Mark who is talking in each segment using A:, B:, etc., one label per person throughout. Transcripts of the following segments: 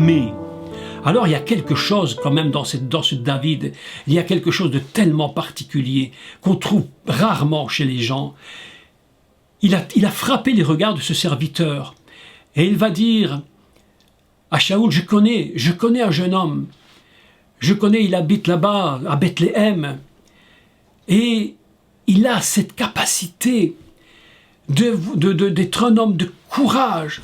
A: Mais alors il y a quelque chose quand même dans ce David, il y a quelque chose de tellement particulier qu'on trouve rarement chez les gens. Il a frappé les regards de ce serviteur et il va dire à Shaoul, je connais un jeune homme, je connais, il habite là-bas à Bethléem et il a cette capacité d'être un homme de courage.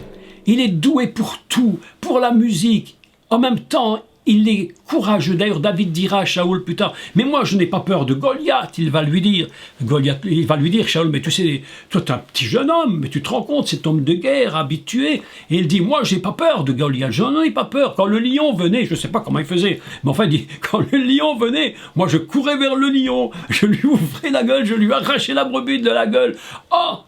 A: Il est doué pour tout, pour la musique. En même temps, il est courageux. D'ailleurs, David dira à Shaoul plus tard, « Mais moi, je n'ai pas peur de Goliath. » Il va lui dire, Shaoul, « Mais tu sais, toi, tu es un petit jeune homme, mais tu te rends compte, cet homme de guerre habitué. » Et il dit, « Moi, je n'ai pas peur de Goliath. Je n'en ai pas peur. Quand le lion venait, je ne sais pas comment il faisait, mais enfin, il dit, quand le lion venait, moi, je courais vers le lion. Je lui ouvrais la gueule, je lui arrachais la brebis de la gueule. Oh !»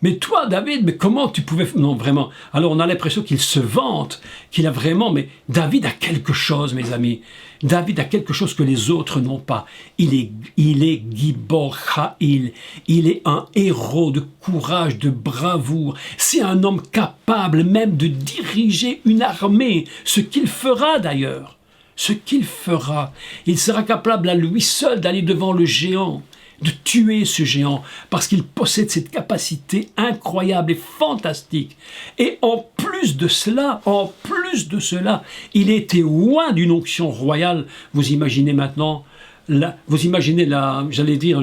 A: Mais toi, David, mais comment tu pouvais... Non, vraiment. Alors, on a l'impression qu'il se vante, qu'il a vraiment... Mais David a quelque chose, mes amis. David a quelque chose que les autres n'ont pas. Il est Gibor Ha'il. Il est un héros de courage, de bravoure. C'est un homme capable même de diriger une armée. Ce qu'il fera, d'ailleurs. Ce qu'il fera. Il sera capable à lui seul d'aller devant le géant, de tuer ce géant, parce qu'il possède cette capacité incroyable et fantastique. Et en plus de cela, il était loin d'une onction royale. Vous imaginez maintenant, j'allais dire,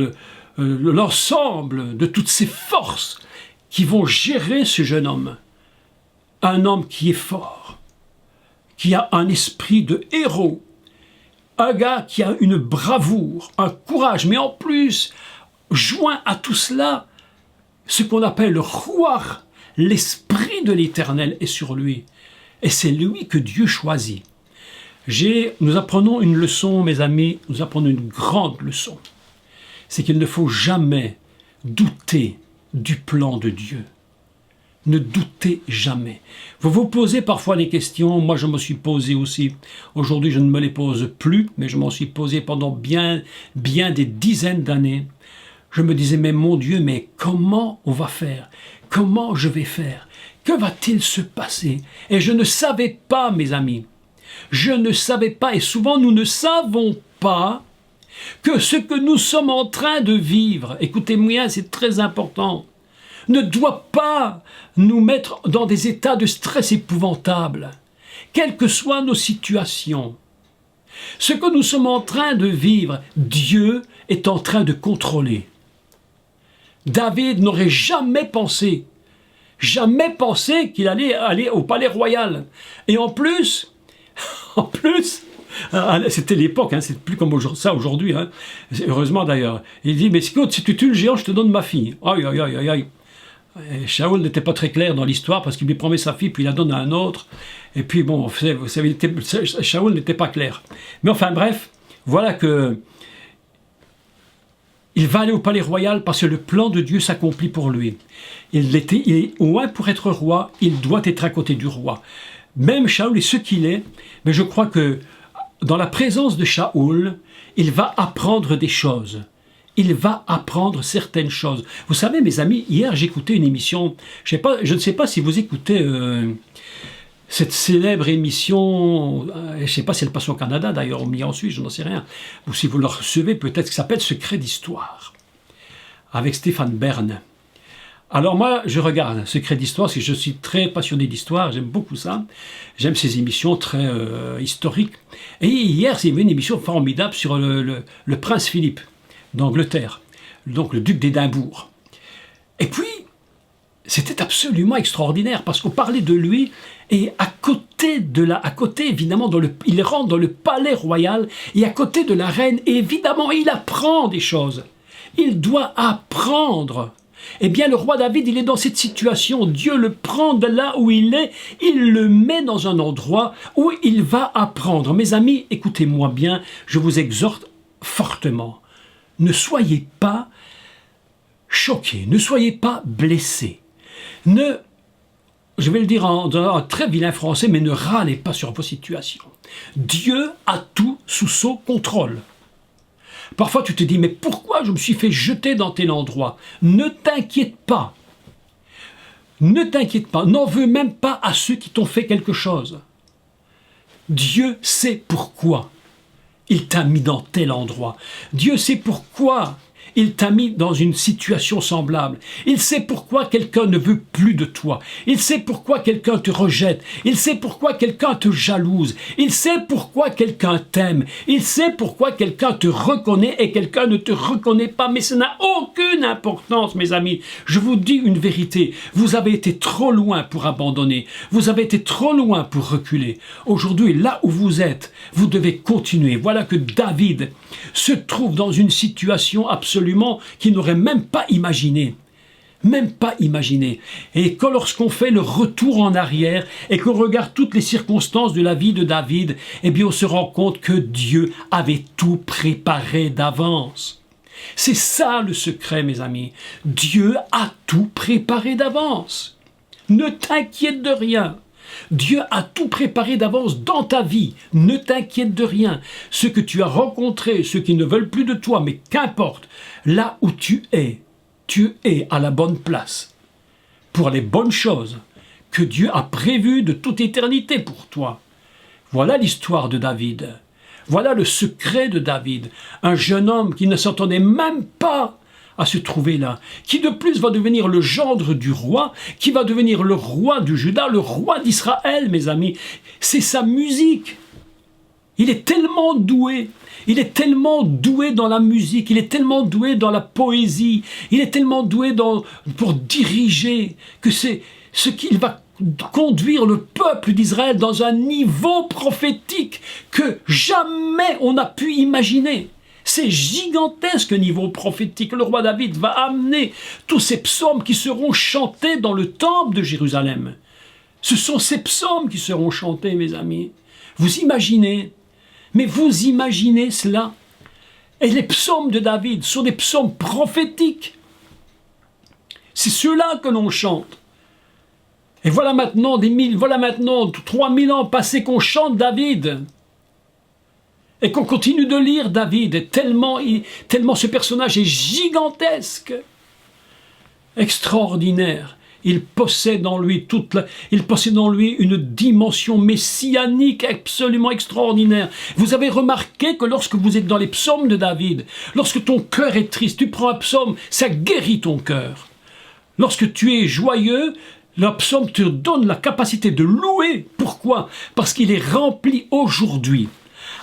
A: l'ensemble de toutes ces forces qui vont gérer ce jeune homme. Un homme qui est fort, qui a un esprit de héros, un gars qui a une bravoure, un courage, mais en plus, joint à tout cela, ce qu'on appelle le Ruach, l'esprit de l'Éternel est sur lui. Et c'est lui que Dieu choisit. Nous apprenons une leçon, mes amis, nous apprenons une grande leçon. C'est qu'il ne faut jamais douter du plan de Dieu. Ne doutez jamais. Vous vous posez parfois des questions, moi je me suis posé aussi. Aujourd'hui je ne me les pose plus, mais je m'en suis posé pendant bien des dizaines d'années. Je me disais, mais mon Dieu, mais comment on va faire? Comment je vais faire? Que va-t-il se passer? Et je ne savais pas, mes amis. Je ne savais pas, et souvent nous ne savons pas que ce que nous sommes en train de vivre, écoutez-moi, c'est très important, ne doit pas nous mettre dans des états de stress épouvantables, quelles que soient nos situations. Ce que nous sommes en train de vivre, Dieu est en train de contrôler. David n'aurait jamais pensé qu'il allait aller au palais royal. Et en plus, c'était l'époque, c'est plus comme ça aujourd'hui, heureusement d'ailleurs. Il dit, mais écoute, si tu tues le géant, je te donne ma fille. Aïe, aïe, aïe, aïe, aïe. Et Shaoul n'était pas très clair dans l'histoire parce qu'il lui promet sa fille puis il la donne à un autre. Et puis bon, vous savez, Shaoul n'était pas clair. Mais enfin bref, voilà que il va aller au palais royal parce que le plan de Dieu s'accomplit pour lui. Il est loin pour être roi, il doit être à côté du roi. Même Shaoul est ce qu'il est, mais je crois que dans la présence de Shaoul, il va apprendre des choses. Il va apprendre certaines choses. Vous savez, mes amis, hier j'écoutais une émission, je ne sais pas si vous écoutez cette célèbre émission, je ne sais pas si elle passe au Canada d'ailleurs, ou en Suisse, je n'en sais rien, ou si vous la recevez peut-être, qui s'appelle Secret d'Histoire, avec Stéphane Bern. Alors moi, je regarde Secret d'Histoire, parce que je suis très passionné d'histoire, j'aime beaucoup ça, j'aime ces émissions très historiques. Et hier, il y avait une émission formidable sur le prince Philippe d'Angleterre, donc le duc d'Édimbourg. Et puis, c'était absolument extraordinaire, parce qu'on parlait de lui, et à côté évidemment, il rentre dans le palais royal, et à côté de la reine, et évidemment, il apprend des choses. Il doit apprendre. Eh bien, le roi David, il est dans cette situation. Dieu le prend de là où il est, il le met dans un endroit où il va apprendre. Mes amis, écoutez-moi bien, je vous exhorte fortement. Ne soyez pas choqués, ne soyez pas blessés. Je vais le dire dans un très vilain français, mais ne râlez pas sur vos situations. Dieu a tout sous son contrôle. Parfois tu te dis, mais pourquoi je me suis fait jeter dans tel endroit? Ne t'inquiète pas. Ne t'inquiète pas. N'en veux même pas à ceux qui t'ont fait quelque chose. Dieu sait pourquoi il t'a mis dans tel endroit. Dieu sait pourquoi il t'a mis dans une situation semblable. Il sait pourquoi quelqu'un ne veut plus de toi. Il sait pourquoi quelqu'un te rejette. Il sait pourquoi quelqu'un te jalouse. Il sait pourquoi quelqu'un t'aime. Il sait pourquoi quelqu'un te reconnaît et quelqu'un ne te reconnaît pas. Mais ça n'a aucune importance, mes amis. Je vous dis une vérité. Vous avez été trop loin pour abandonner. Vous avez été trop loin pour reculer. Aujourd'hui, là où vous êtes, vous devez continuer. Voilà que David se trouve dans une situation absolument qu'il n'aurait même pas imaginé. Même pas imaginé. Et que lorsqu'on fait le retour en arrière et qu'on regarde toutes les circonstances de la vie de David, eh bien on se rend compte que Dieu avait tout préparé d'avance. C'est ça le secret, mes amis. Dieu a tout préparé d'avance. Ne t'inquiète de rien. Dieu a tout préparé d'avance dans ta vie. Ne t'inquiète de rien. Ceux que tu as rencontrés, ceux qui ne veulent plus de toi, mais qu'importe, là où tu es à la bonne place pour les bonnes choses que Dieu a prévues de toute éternité pour toi. Voilà l'histoire de David. Voilà le secret de David. Un jeune homme qui ne s'attendait même pas à se trouver là, qui de plus va devenir le gendre du roi, qui va devenir le roi du Juda, le roi d'Israël, mes amis. C'est sa musique. Il est tellement doué. Il est tellement doué dans la musique, il est tellement doué dans la poésie, il est tellement doué pour diriger, que c'est ce qu'il va conduire le peuple d'Israël dans un niveau prophétique que jamais on n'a pu imaginer. C'est gigantesque niveau prophétique. Le roi David va amener tous ces psaumes qui seront chantés dans le temple de Jérusalem. Ce sont ces psaumes qui seront chantés, mes amis. Vous imaginez? Mais vous imaginez cela? Et les psaumes de David sont des psaumes prophétiques. C'est ceux-là que l'on chante. Et voilà maintenant 3000 ans passés qu'on chante David. Et qu'on continue de lire David, tellement ce personnage est gigantesque, extraordinaire. Il possède en lui une dimension messianique absolument extraordinaire. Vous avez remarqué que lorsque vous êtes dans les psaumes de David, lorsque ton cœur est triste, tu prends un psaume, ça guérit ton cœur. Lorsque tu es joyeux, le psaume te donne la capacité de louer. Pourquoi? Parce qu'il est rempli aujourd'hui.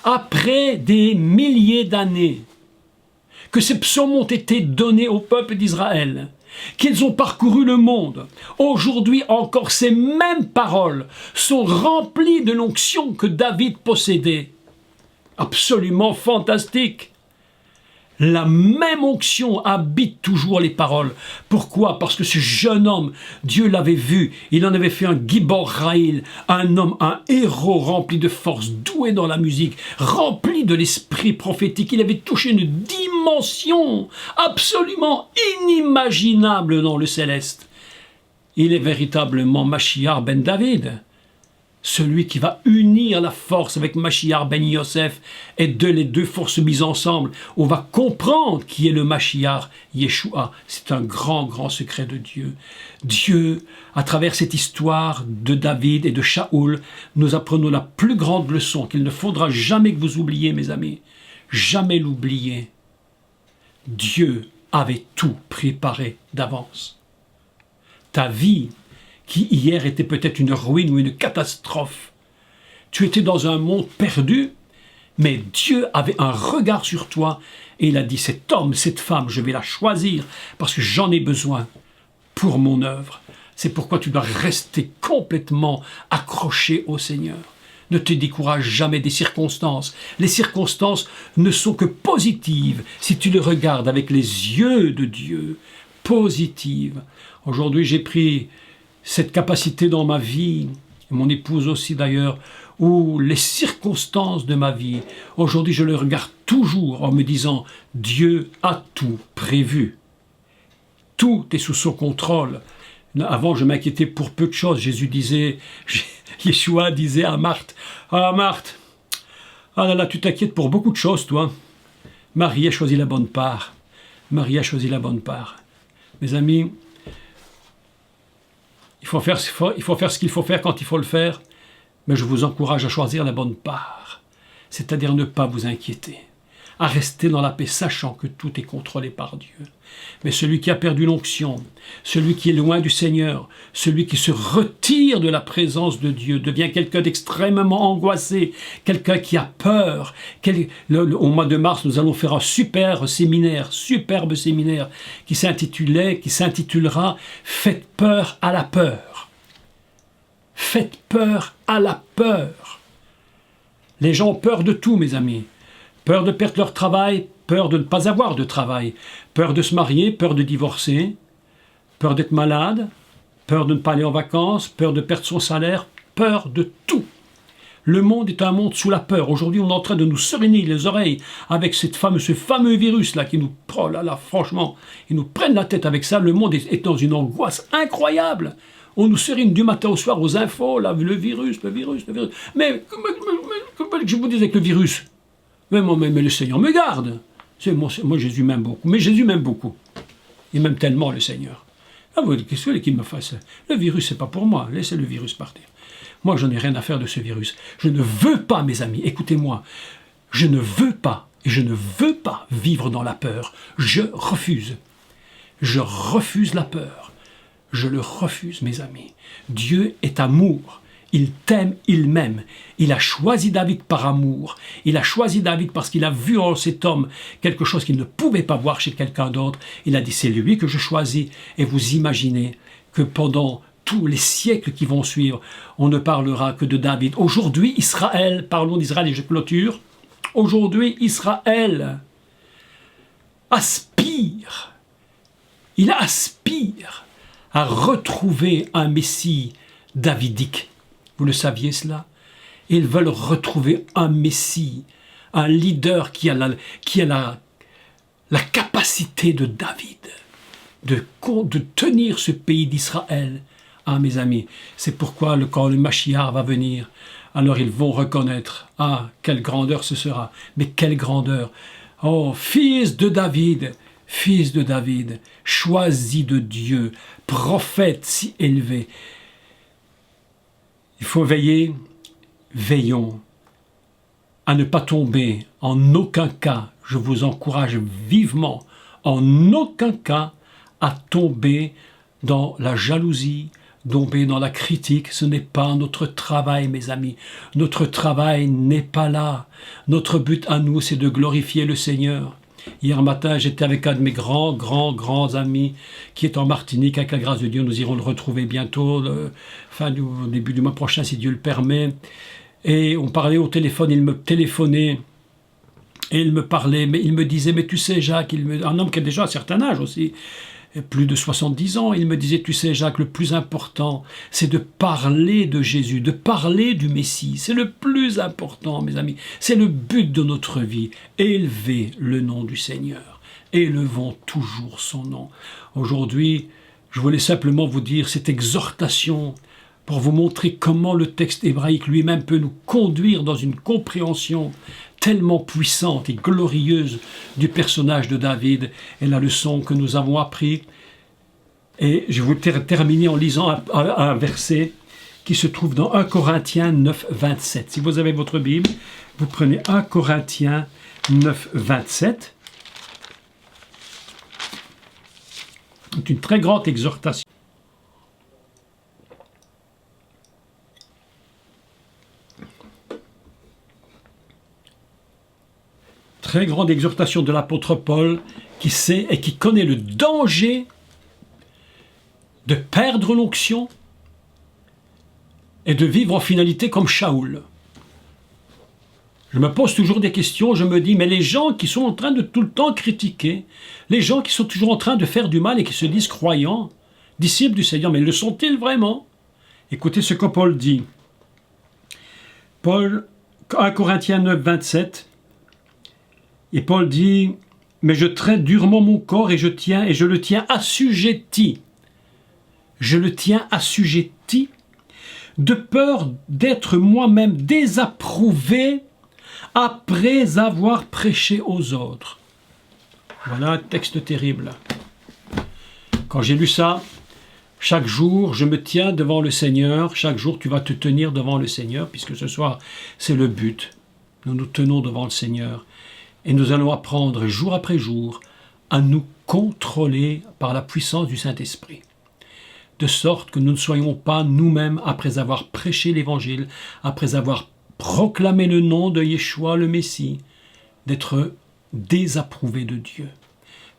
A: Après des milliers d'années que ces psaumes ont été donnés au peuple d'Israël, qu'ils ont parcouru le monde, aujourd'hui encore ces mêmes paroles sont remplies de l'onction que David possédait. Absolument fantastique. La même onction habite toujours les paroles. Pourquoi? Parce que ce jeune homme, Dieu l'avait vu, il en avait fait un Gibor Raïl, un homme, un héros rempli de force, doué dans la musique, rempli de l'esprit prophétique. Il avait touché une dimension absolument inimaginable dans le céleste. Il est véritablement Mashiach ben David, celui qui va unir la force avec Mashiach ben Yosef, et les deux forces mises ensemble, on va comprendre qui est le Mashiach Yeshua. C'est un grand, grand secret de Dieu. Dieu, à travers cette histoire de David et de Shaoul, nous apprenons la plus grande leçon qu'il ne faudra jamais que vous oubliez, mes amis. Jamais l'oublier. Dieu avait tout préparé d'avance. Ta vie, qui hier était peut-être une ruine ou une catastrophe. Tu étais dans un monde perdu, mais Dieu avait un regard sur toi et il a dit, cet homme, cette femme, je vais la choisir parce que j'en ai besoin pour mon œuvre. C'est pourquoi tu dois rester complètement accroché au Seigneur. Ne te décourage jamais des circonstances. Les circonstances ne sont que positives si tu les regardes avec les yeux de Dieu. Positives. Aujourd'hui, j'ai pris cette capacité dans ma vie, et mon épouse aussi d'ailleurs, où les circonstances de ma vie, aujourd'hui je le regarde toujours en me disant, Dieu a tout prévu. Tout est sous son contrôle. Avant, je m'inquiétais pour peu de choses. Yeshua disait à Marthe, « Ah Marthe, ah là là, tu t'inquiètes pour beaucoup de choses, toi. Marie a choisi la bonne part. Marie a choisi la bonne part. » Mes amis, il faut faire ce qu'il faut faire quand il faut le faire, Mais je vous encourage à choisir la bonne part, c'est-à-dire ne pas vous inquiéter, à rester dans la paix, sachant que tout est contrôlé par Dieu. Mais celui qui a perdu l'onction, celui qui est loin du Seigneur, celui qui se retire de la présence de Dieu, devient quelqu'un d'extrêmement angoissé, quelqu'un qui a peur. Au mois de mars, nous allons faire un superbe séminaire qui s'intitulera « Faites peur à la peur ». Faites peur à la peur. Les gens ont peur de tout, mes amis. Peur de perdre leur travail, peur de ne pas avoir de travail, peur de se marier, peur de divorcer, peur d'être malade, peur de ne pas aller en vacances, peur de perdre son salaire, peur de tout. Le monde est un monde sous la peur. Aujourd'hui, on est en train de nous seriner les oreilles avec ce fameux virus-là qui nous... Oh là là, franchement, ils nous prennent la tête avec ça. Le monde est dans une angoisse incroyable. On nous serine du matin au soir aux infos, là, le virus. Mais je vous disais que le virus... Mais le Seigneur me garde. Moi, Jésus m'aime beaucoup. Mais Jésus m'aime beaucoup. Il m'aime tellement, le Seigneur. Ah, qu'est-ce que vous voulez qu'il me fasse? Le virus, c'est pas pour moi. Laissez le virus partir. Moi, je n'ai rien à faire de ce virus. Je ne veux pas, mes amis, écoutez-moi. Je ne veux pas, et je ne veux pas vivre dans la peur. Je refuse. Je refuse la peur. Je le refuse, mes amis. Dieu est amour. Il t'aime, il m'aime. Il a choisi David par amour. Il a choisi David parce qu'il a vu en cet homme quelque chose qu'il ne pouvait pas voir chez quelqu'un d'autre. Il a dit, c'est lui que je choisis. Et vous imaginez que pendant tous les siècles qui vont suivre, on ne parlera que de David. Aujourd'hui, Israël, parlons d'Israël et je clôture. Aujourd'hui, Israël aspire. Il aspire à retrouver un Messie davidique. Vous le saviez cela? Ils veulent retrouver un Messie, un leader qui a la capacité de David, de tenir ce pays d'Israël. Ah, mes amis, c'est pourquoi quand le Mashiach va venir, alors ils vont reconnaître, ah, quelle grandeur ce sera, mais quelle grandeur. Oh, fils de David, choisi de Dieu, prophète si élevé. Il faut veiller, veillons à ne pas tomber en aucun cas, je vous encourage vivement, en aucun cas à tomber dans la jalousie, tomber dans la critique. Ce n'est pas notre travail, mes amis. Notre travail n'est pas là. Notre but à nous, c'est de glorifier le Seigneur. Hier matin, j'étais avec un de mes grands amis qui est en Martinique. Avec la grâce de Dieu, nous irons le retrouver bientôt, au début du mois prochain, si Dieu le permet. Et on parlait au téléphone, il me téléphonait et il me parlait, mais il me disait, mais tu sais Jacques, un homme qui a déjà un certain âge aussi, plus de 70 ans, il me disait, tu sais Jacques, le plus important, c'est de parler de Jésus, de parler du Messie. C'est le plus important, mes amis. C'est le but de notre vie. Élever le nom du Seigneur. Élevons toujours son nom. Aujourd'hui, je voulais simplement vous dire cette exhortation pour vous montrer comment le texte hébraïque lui-même peut nous conduire dans une compréhension tellement puissante et glorieuse du personnage de David et la leçon que nous avons appris. Et je vais terminer en lisant un verset qui se trouve dans 1 Corinthiens 9, 27. Si vous avez votre Bible, vous prenez 1 Corinthiens 9, 27. C'est une très grande exhortation. Très grande exhortation de l'apôtre Paul qui sait et qui connaît le danger de perdre l'onction et de vivre en finalité comme Shaoul. Je me pose toujours des questions, je me dis, mais les gens qui sont en train de tout le temps critiquer, les gens qui sont toujours en train de faire du mal et qui se disent croyants, disciples du Seigneur, mais le sont-ils vraiment? Écoutez ce que Paul dit. Paul, 1 Corinthiens 9, 27, et Paul dit, mais je traite durement mon corps et je le tiens assujetti. Je le tiens assujetti de peur d'être moi-même désapprouvé après avoir prêché aux autres. Voilà un texte terrible. Quand j'ai lu ça, Chaque jour, je me tiens devant le Seigneur. Chaque jour, tu vas te tenir devant le Seigneur, puisque ce soir, c'est le but. Nous nous tenons devant le Seigneur. Et nous allons apprendre jour après jour à nous contrôler par la puissance du Saint-Esprit. De sorte que nous ne soyons pas nous-mêmes, après avoir prêché l'Évangile, après avoir proclamé le nom de Yeshua le Messie, d'être désapprouvés de Dieu.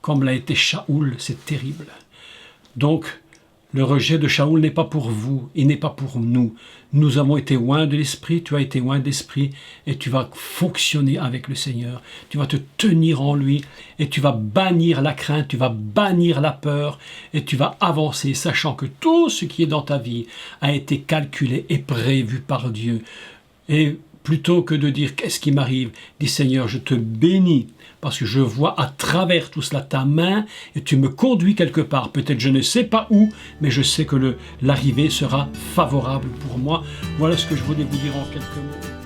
A: Comme l'a été Shaoul, c'est terrible. Donc, le rejet de Shaoul n'est pas pour vous, il n'est pas pour nous. Nous avons été loin de l'Esprit, tu as été loin de l'Esprit, et tu vas fonctionner avec le Seigneur. Tu vas te tenir en lui, et tu vas bannir la crainte, tu vas bannir la peur, et tu vas avancer, sachant que tout ce qui est dans ta vie a été calculé et prévu par Dieu. Et plutôt que de dire « qu'est-ce qui m'arrive ?» dis « Seigneur, je te bénis parce que je vois à travers tout cela ta main et tu me conduis quelque part. Peut-être je ne sais pas où, mais je sais que l'arrivée sera favorable pour moi. » Voilà ce que je voulais vous dire en quelques mots.